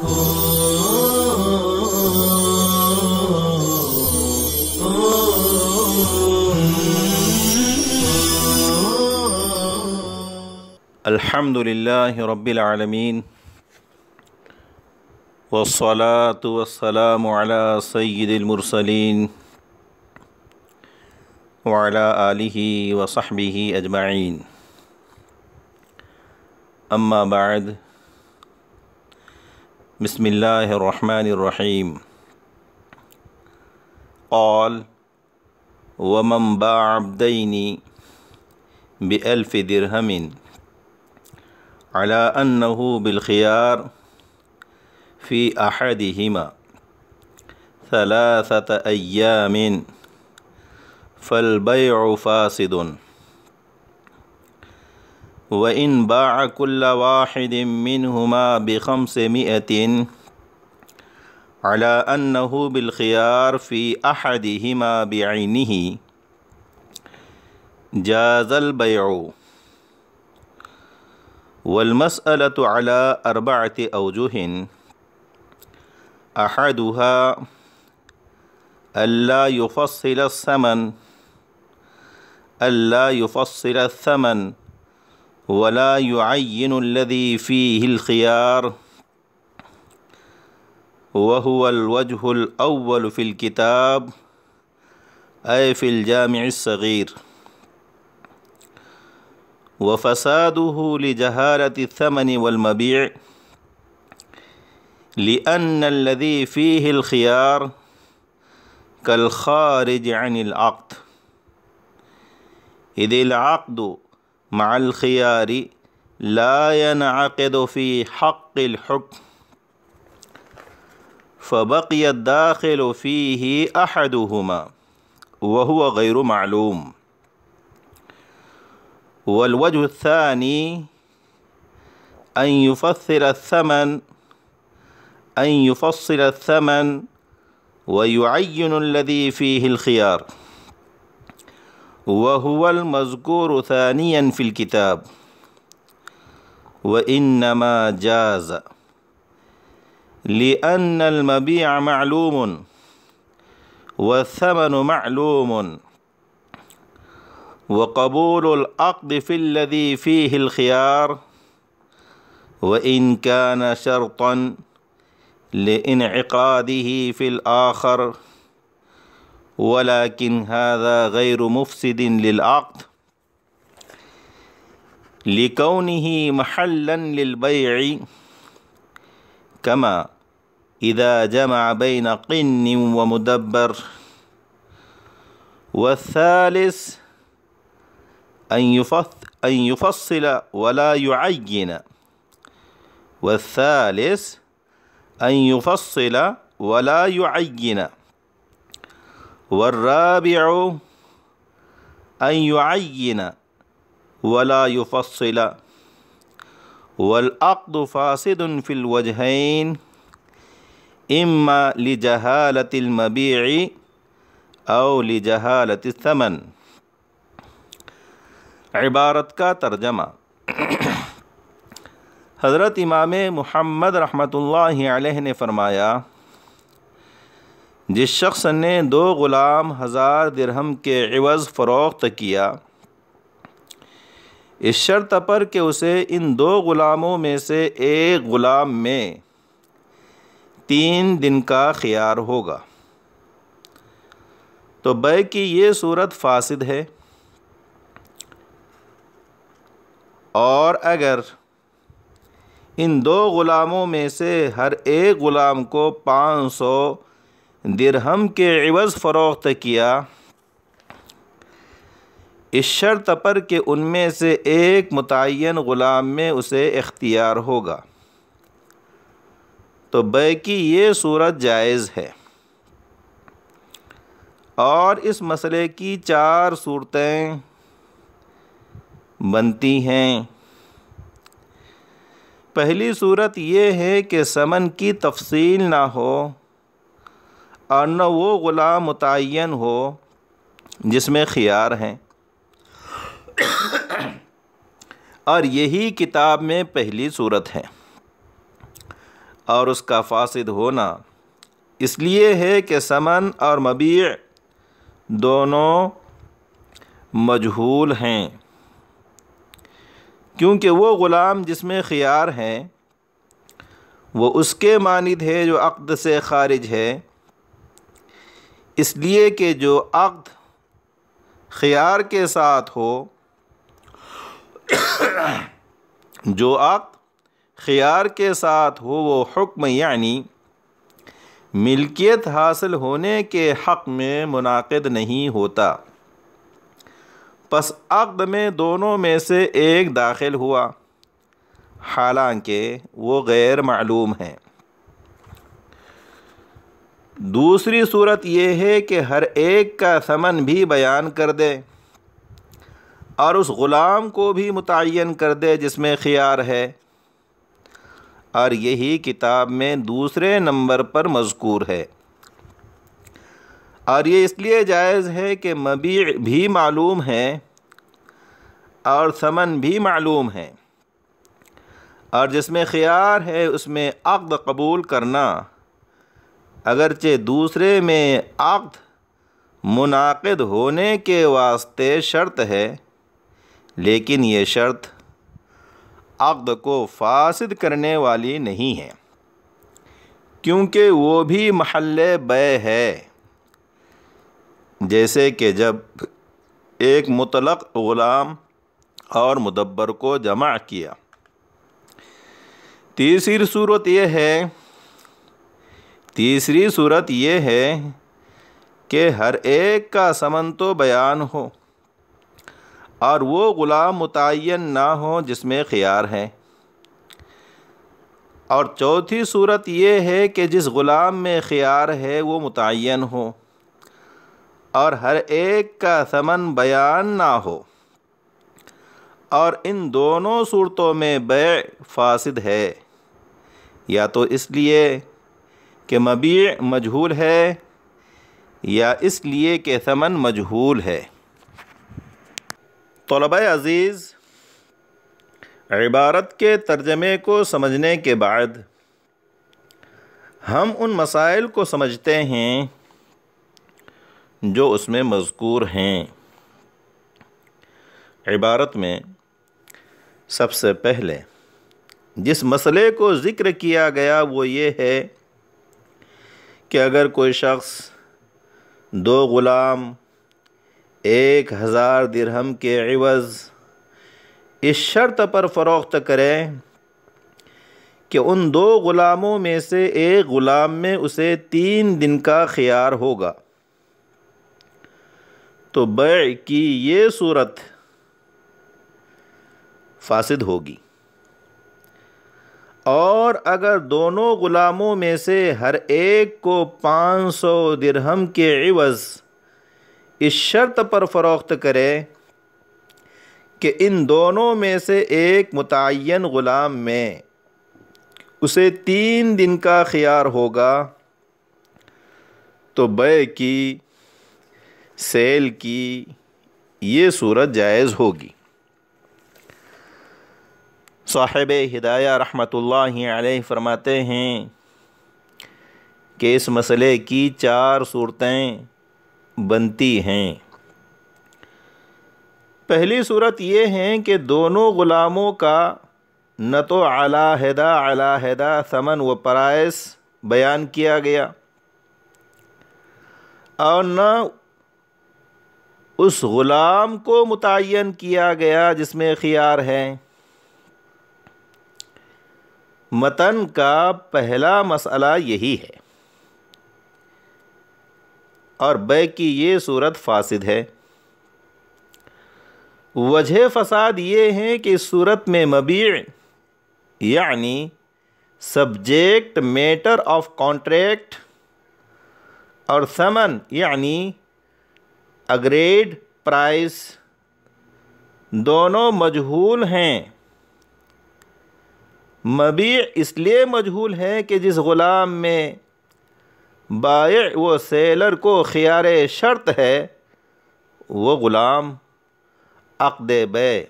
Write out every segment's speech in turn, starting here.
الحمد للہ رب العالمین والصلاة والسلام علی سید المرسلین وعلی آلہ وصحبہ اجمعین، اما بعد، بسم اللہ الرحمن الرحیم۔ قال ومن باع عبدین ب1000 درہم على أنه بالخيار في أحدهما 3 أيام فالبيع فاسد، وإن باع كل واحد منهما ب500 على أنه بالخيار في أحدهما بعينه جاز البيع، والمسألة على 4 أوجه، أحدها ألا يفصل الثمن ولا يعين الذي فيه الخيار، وهو الوجه الأول في الكتاب أي في الجامع الصغير، وفساده لجهالة الثمن والمبيع، لأن الذي فيه الخيار كالخارج عن العقد، إذ العقد مع الخيار لا ينعقد في حق الحكم، فبقي الداخل فيه أحدهما وهو غير معلوم، والوجه الثاني أن يفصل الثمن ويعين الذي فيه الخيار، وهو المذكور ثانيا في الكتاب، وإنما جاز لأن المبيع معلوم والثمن معلوم، وقبول العقد في الذي فيه الخيار وإن كان شرطا لانعقاده في الآخر، ولكن هذا غير مفسد للعقد لكونه محلا للبيع، كما إذا جمع بين قن ومدبر. والثالث أن يفصل ولا يعين، والرابع أن يعين ولا يفصل، والعقد فاسد في الوجهين، إما لجهالة المبيع أو لجهالة الثمن۔ عبارت کا ترجمہ۔ حضرت امام محمد رحمۃ اللہ علیہ نے فرمایا، جس شخص نے 2 غلام 1000 درہم کے عوض فروخت کیا، اس شرط پر کہ اسے ان 2 غلاموں میں سے ایک غلام میں 3 دن کا خیار ہوگا، تو بیع کی یہ صورت فاسد ہے، اور اگر ان 2 غلاموں میں سے ہر ایک غلام کو 500 درہم کے عوض فروخت کیا، اس شرط پر کہ ان میں سے ایک متعین غلام میں اسے اختیار ہوگا، تو بیع کی یہ صورت جائز ہے۔ اور اس مسئلے کی 4 صورتیں بنتی ہیں۔ پہلی صورت یہ ہے کہ ثمن کی تفصیل نہ ہو اور نہ وہ غلام متعین ہو جس میں خیار ہیں، اور یہی کتاب میں پہلی صورت ہے۔ اور اس کا فاسد ہونا اس لیے ہے کہ ثمن اور مبیع دونوں مجہول ہیں، کیونکہ وہ غلام جس میں خیار ہے وہ اس کے مانند ہے جو عقد سے خارج ہے، اس لیے کہ جو عقد خیار کے ساتھ ہو وہ حکم یعنی ملکیت حاصل ہونے کے حق میں منعقد نہیں ہوتا، پس عقد میں دونوں میں سے ایک داخل ہوا حالانکہ وہ غیر معلوم ہے۔ دوسری صورت یہ ہے کہ ہر ایک کا ثمن بھی بیان کر دے اور اس غلام کو بھی متعین کر دے جس میں خیار ہے، اور یہی کتاب میں دوسرے نمبر پر مذکور ہے، اور یہ اس لیے جائز ہے کہ مبیع بھی معلوم ہے اور ثمن بھی معلوم ہے، اور جس میں خیار ہے اس میں عقد قبول کرنا اگرچہ دوسرے میں عقد منعقد ہونے کے واسطے شرط ہے، لیکن یہ شرط عقد کو فاسد کرنے والی نہیں ہے، کیونکہ وہ بھی محل بیع ہے، جیسے کہ جب ایک مطلق غلام اور مدبر کو جمع کیا۔ تیسری صورت یہ ہے کہ ہر ایک کا ثمن تو بیان ہو اور وہ غلام متعین نہ ہو جس میں خیار ہے، اور چوتھی صورت یہ ہے کہ جس غلام میں خیار ہے وہ متعین ہو اور ہر ایک کا ثمن بیان نہ ہو، اور ان دونوں صورتوں میں بیع فاسد ہے، یا تو اس لیے کہ مبیع مجہول ہے یا اس لیے کہ ثمن مجہول ہے۔ طلبہ عزیز، عبارت کے ترجمے کو سمجھنے کے بعد ہم ان مسائل کو سمجھتے ہیں جو اس میں مذکور ہیں۔ عبارت میں سب سے پہلے جس مسئلے کو ذکر کیا گیا وہ یہ ہے کہ اگر کوئی شخص 2 غلام 1000 درہم کے عوض اس شرط پر فروخت کرے کہ ان 2 غلاموں میں سے ایک غلام میں اسے 3 دن کا خیار ہوگا، تو بیع کی یہ صورت فاسد ہوگی، اور اگر دونوں غلاموں میں سے ہر ایک کو 500 درہم کے عوض اس شرط پر فروخت کرے کہ ان دونوں میں سے ایک متعین غلام میں اسے 3 دن کا خیار ہوگا، تو بیع کی سیل کی یہ صورت جائز ہوگی۔ صاحب ہدایہ رحمۃ اللہ علیہ فرماتے ہیں کہ اس مسئلے کی 4 صورتیں بنتی ہیں۔ پہلی صورت یہ ہے کہ دونوں غلاموں کا نہ تو علیحدہ ثمن و پرائس بیان کیا گیا اور نہ اس غلام کو متعین کیا گیا جس میں خیار ہے۔ متن کا پہلا مسئلہ یہی ہے، اور بیع کی یہ صورت فاسد ہے۔ وجہ فساد یہ ہے کہ اس صورت میں مبیع یعنی سبجیکٹ میٹر آف کانٹریکٹ اور ثمن یعنی اگریڈ پرائس دونوں مجہول ہیں۔ مبیع اس لیے مجہول ہے کہ جس غلام میں بائع و سیلر کو خیار شرط ہے وہ غلام عقد بیع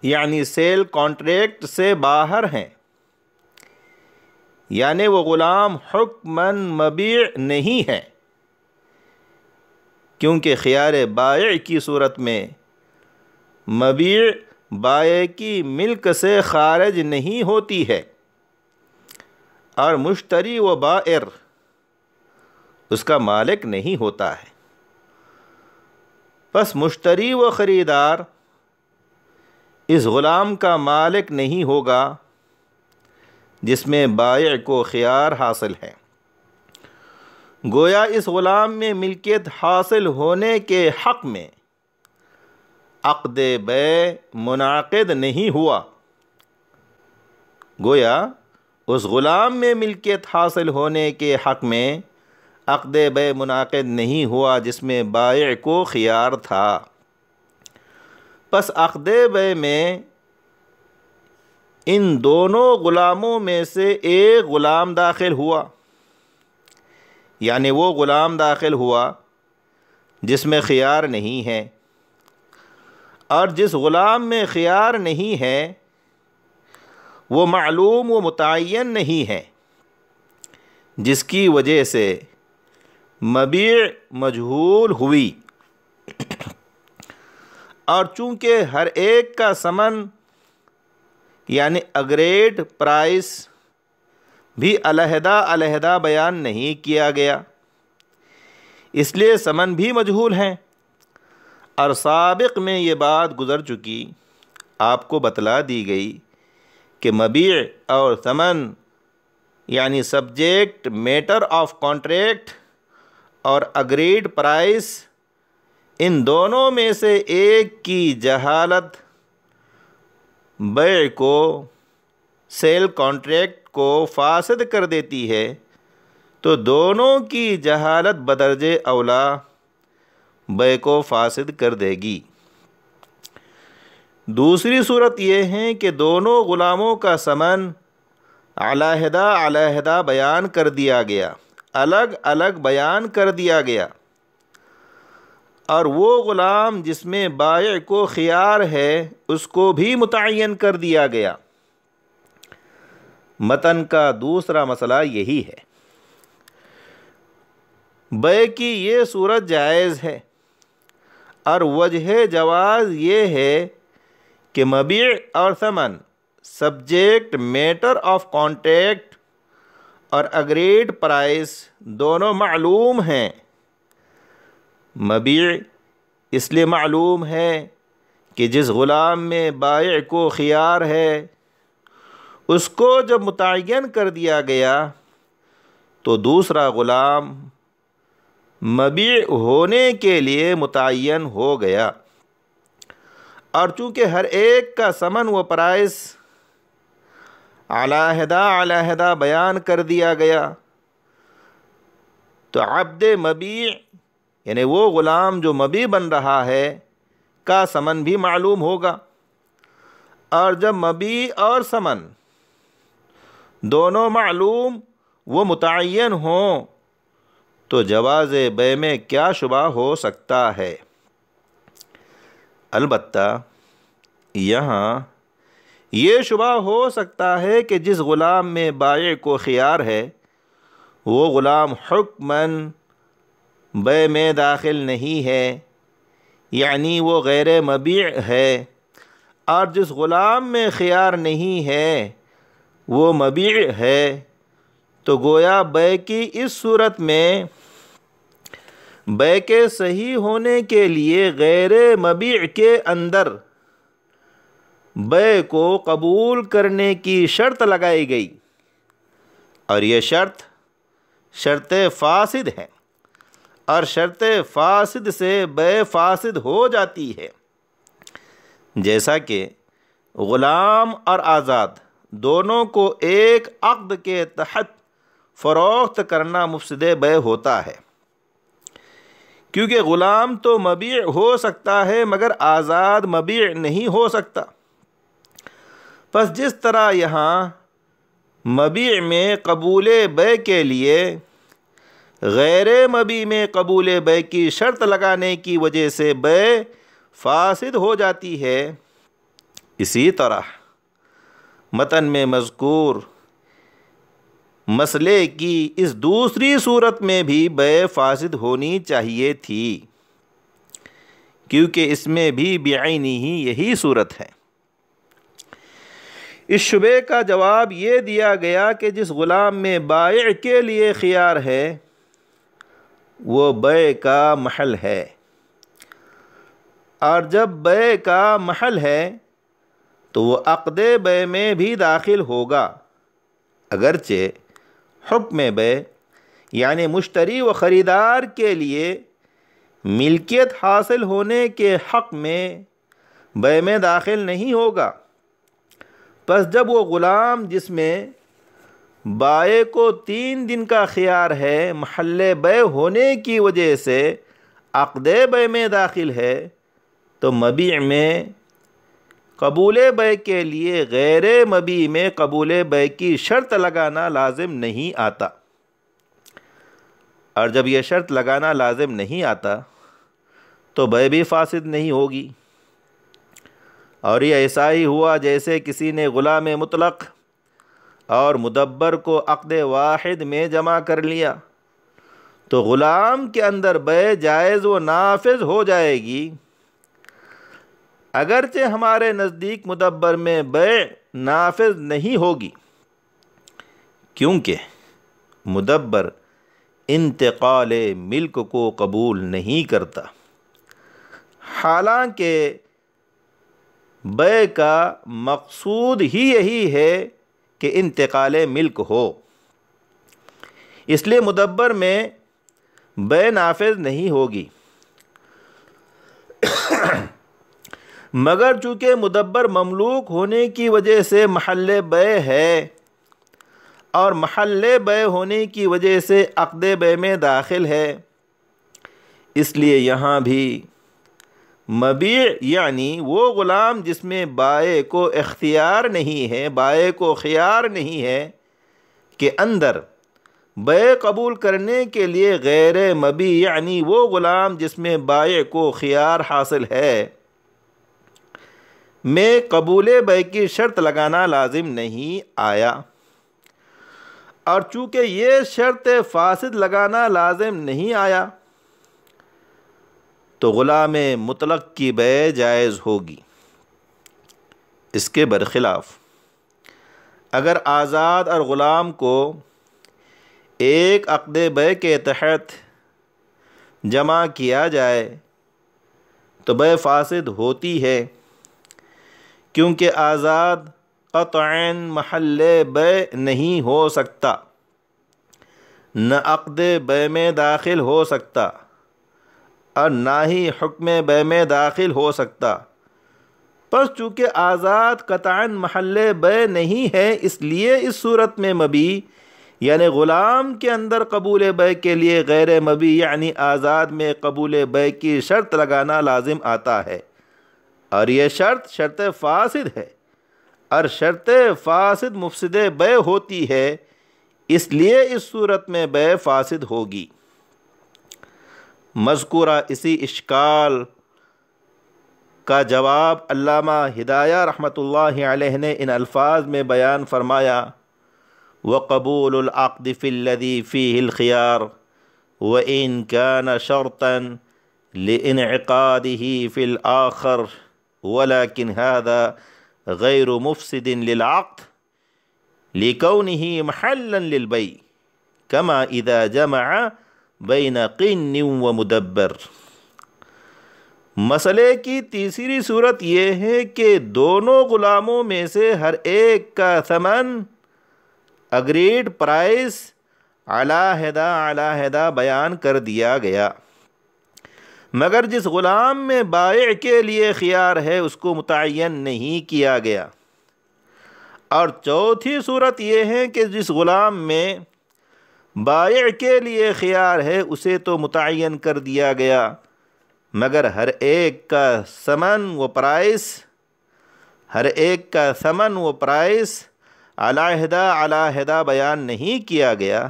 یعنی سیل کانٹریکٹ سے باہر ہیں، یعنی وہ غلام حکماً مبیع نہیں ہے، کیونکہ خیار بائع کی صورت میں مبیع بائع کی ملک سے خارج نہیں ہوتی ہے، اور مشتری و بائر اس کا مالک نہیں ہوتا ہے۔ پس مشتری و خریدار اس غلام کا مالک نہیں ہوگا جس میں بائع کو خیار حاصل ہے۔ گویا اس غلام میں ملکیت حاصل ہونے کے حق میں عقد بیع منعقد نہیں ہوا۔ گویا اس غلام میں ملکیت حاصل ہونے کے حق میں عقد بیع منعقد نہیں ہوا جس میں بائع کو خیار تھا۔ پس عقد بیع میں ان دونوں غلاموں میں سے ایک غلام داخل ہوا، یعنی وہ غلام داخل ہوا جس میں خیار نہیں ہے، اور جس غلام میں خیار نہیں ہے وہ معلوم و متعین نہیں ہے، جس کی وجہ سے مبیع مجہول ہوئی۔ اور چونکہ ہر ایک کا ثمن یعنی اگریڈ پرائس بھی علیحدہ علیحدہ بیان نہیں کیا گیا، اس لیے ثمن بھی مجہول ہیں، اور سابق میں یہ بات گزر چکی، آپ کو بتلا دی گئی کہ مبیع اور ثمن یعنی سبجیکٹ میٹر آف کانٹریکٹ اور اگریڈ پرائس، ان دونوں میں سے ایک کی جہالت بیع کو، سیل کانٹریکٹ کو فاسد کر دیتی ہے، تو دونوں کی جہالت بدرجہ اولا بیع کو فاسد کر دے گی۔ دوسری صورت یہ ہے کہ دونوں غلاموں کا ثمن علیحدہ علیحدہ بیان کر دیا گیا، الگ الگ بیان کر دیا گیا، اور وہ غلام جس میں بائع کو خیار ہے اس کو بھی متعین کر دیا گیا۔ متن کا دوسرا مسئلہ یہی ہے۔ بیع کی یہ صورت جائز ہے، اور وجہ جواز یہ ہے کہ مبیع اور ثمن سبجیکٹ میٹر آف کانٹریکٹ اور اگریڈ پرائس دونوں معلوم ہیں۔ مبیع اس لیے معلوم ہے کہ جس غلام میں بائع کو خیار ہے اس کو جب متعین کر دیا گیا تو دوسرا غلام مبیع ہونے کے لیے متعین ہو گیا، اور چونکہ ہر ایک کا ثمن و پرائس علیحدہ علیحدہ بیان کر دیا گیا، تو عبد مبیع یعنی وہ غلام جو مبیع بن رہا ہے کا ثمن بھی معلوم ہوگا، اور جب مبیع اور ثمن دونوں معلوم و متعین ہوں تو جواز بیع میں کیا شبہ ہو سکتا ہے؟ البتہ یہاں یہ شبہ ہو سکتا ہے کہ جس غلام میں بائع کو خیار ہے وہ غلام حکماً بیع میں داخل نہیں ہے، یعنی وہ غیر مبیع ہے، اور جس غلام میں خیار نہیں ہے وہ مبیع ہے، تو گویا بیع کی اس صورت میں بیع کے صحیح ہونے کے لیے غیر مبیع کے اندر بیع کو قبول کرنے کی شرط لگائی گئی، اور یہ شرط فاسد ہے، اور شرط فاسد سے بیع فاسد ہو جاتی ہے۔ جیسا کہ غلام اور آزاد دونوں کو ایک عقد کے تحت فروخت کرنا مفسد بیع ہوتا ہے، کیونکہ غلام تو مبیع ہو سکتا ہے مگر آزاد مبیع نہیں ہو سکتا۔ پس جس طرح یہاں مبیع میں قبول بیع کے لیے غیر مبیع میں قبول بیع کی شرط لگانے کی وجہ سے بیع فاسد ہو جاتی ہے، اسی طرح متن میں مذکور مسئلے کی اس دوسری صورت میں بھی بیع فاسد ہونی چاہیے تھی، کیونکہ اس میں بھی بعینی ہی یہی صورت ہے۔ اس شبے کا جواب یہ دیا گیا کہ جس غلام میں بائع کے لیے خیار ہے وہ بیع کا محل ہے، اور جب بیع کا محل ہے تو وہ عقد بیع میں بھی داخل ہوگا، اگرچہ حکم بیع یعنی مشتری و خریدار کے لیے ملکیت حاصل ہونے کے حق میں بیع میں داخل نہیں ہوگا۔ پس جب وہ غلام جس میں بائع کو 3 دن کا خیار ہے محل بیع ہونے کی وجہ سے عقد بیع میں داخل ہے تو مبیع میں قبول بیع کے لیے غیر مبیع میں قبول بیع کی شرط لگانا لازم نہیں آتا، اور جب یہ شرط لگانا لازم نہیں آتا تو بیع بھی فاسد نہیں ہوگی۔ اور یہ ایسا ہی ہوا جیسے کسی نے غلام مطلق اور مدبر کو عقد واحد میں جمع کر لیا تو غلام کے اندر بیع جائز و نافذ ہو جائے گی، اگرچہ ہمارے نزدیک مدبر میں بیع نافذ نہیں ہوگی، کیونکہ مدبر انتقال ملک کو قبول نہیں کرتا، حالانکہ بیع کا مقصود ہی یہی ہے کہ انتقال ملک ہو، اس لیے مدبر میں بیع نافذ نہیں ہوگی۔ مگر چونکہ مدبر مملوک ہونے کی وجہ سے محل بیع ہے اور محل بیع ہونے کی وجہ سے عقد بیع میں داخل ہے، اس لیے یہاں بھی مبیع یعنی وہ غلام جس میں بائع کو اختیار نہیں ہے، بائع کو خیار نہیں ہے کہ اندر بیع قبول کرنے کے لیے غیر مبیع یعنی وہ غلام جس میں بائع کو خیار حاصل ہے میں قبول بیع کی شرط لگانا لازم نہیں آیا، اور چونکہ یہ شرط فاسد لگانا لازم نہیں آیا تو غلام مطلق کی بیع جائز ہوگی۔ اس کے برخلاف اگر آزاد اور غلام کو ایک عقد بیع کے تحت جمع کیا جائے تو بیع فاسد ہوتی ہے، کیونکہ آزاد قطعاً محل بیع نہیں ہو سکتا، نہ عقد بیع میں داخل ہو سکتا اور نہ ہی حکم بیع میں داخل ہو سکتا۔ پس چونکہ آزاد قطعاً محل بیع نہیں ہے، اس لیے اس صورت میں مبیع یعنی غلام کے اندر قبول بیع کے لیے غیر مبیع یعنی آزاد میں قبول بیع کی شرط لگانا لازم آتا ہے، اور یہ شرط فاسد ہے، اور شرط فاسد مفسد بیع ہوتی ہے، اس لیے اس صورت میں بیع فاسد ہوگی۔ مذکورہ اسی اشکال کا جواب علامہ ہدایہ رحمۃ اللہ علیہ نے ان الفاظ میں بیان فرمایا: وقبول العقد فی الذی فیہ الخیار وإن كان شرطا لانعقاده في الآخر ولكن هذا غیر مفسد للعقد لكونه محلا للبيع كما إذا جمع بین قن و مدبر۔ مسئلے کی تیسری صورت یہ ہے کہ دونوں غلاموں میں سے ہر ایک کا ثمن اگریڈ پرائس علیحدہ بیان کر دیا گیا، مگر جس غلام میں بائع کے لیے خیار ہے اس کو متعین نہیں کیا گیا۔ اور چوتھی صورت یہ ہے کہ جس غلام میں بائع کے لیے خیار ہے اسے تو متعین کر دیا گیا، مگر ہر ایک کا ثمن و پرائس علیحدہ بیان نہیں کیا گیا۔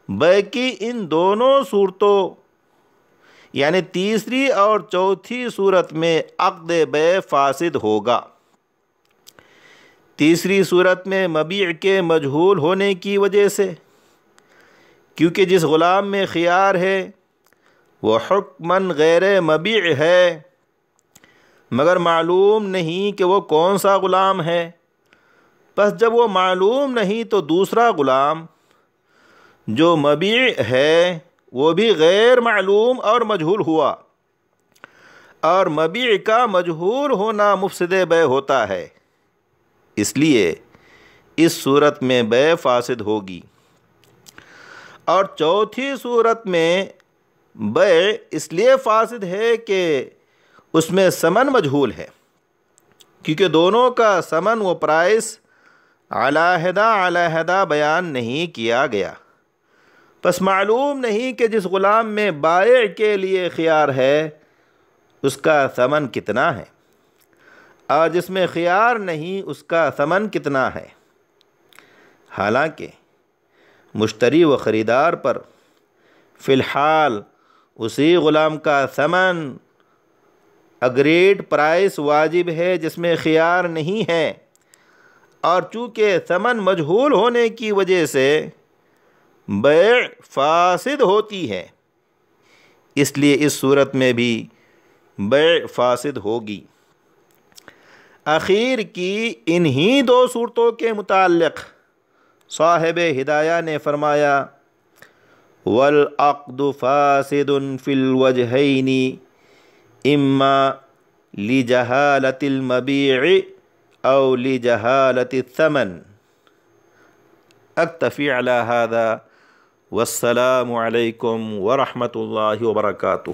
بیع کی ان دونوں صورتوں یعنی تیسری اور چوتھی صورت میں عقد بیع فاسد ہوگا۔ تیسری صورت میں مبیع کے مجہول ہونے کی وجہ سے، کیونکہ جس غلام میں خیار ہے وہ حکماً غیر مبیع ہے، مگر معلوم نہیں کہ وہ کون سا غلام ہے۔ پس جب وہ معلوم نہیں تو دوسرا غلام جو مبیع ہے وہ بھی غیر معلوم اور مجہول ہوا، اور مبیع کا مجہول ہونا مفسد بیع ہوتا ہے، اس لیے اس صورت میں بیع فاسد ہوگی۔ اور چوتھی صورت میں بیع اس لیے فاسد ہے کہ اس میں ثمن مجہول ہے، کیونکہ دونوں کا ثمن و پرائس علیحدہ بیان نہیں کیا گیا۔ پس معلوم نہیں کہ جس غلام میں بائع کے لیے خیار ہے اس کا ثمن کتنا ہے، اور جس میں خیار نہیں اس کا ثمن کتنا ہے۔ حالانکہ مشتری و خریدار پر فی الحال اسی غلام کا ثمن اگریڈ پرائس واجب ہے جس میں خیار نہیں ہے، اور چونکہ ثمن مجہول ہونے کی وجہ سے بیع فاسد ہوتی ہے، اس لیے اس صورت میں بھی بیع فاسد ہوگی۔ اخیر کی انہی دو صورتوں کے متعلق صاحب ہدایہ نے فرمایا والعقد فاسد فی الوجہین اما لجہالت المبیع او لجہالت الثمن۔ اکتفی علی ھذا والسلام علیکم ورحمۃ اللہ وبرکاتہ۔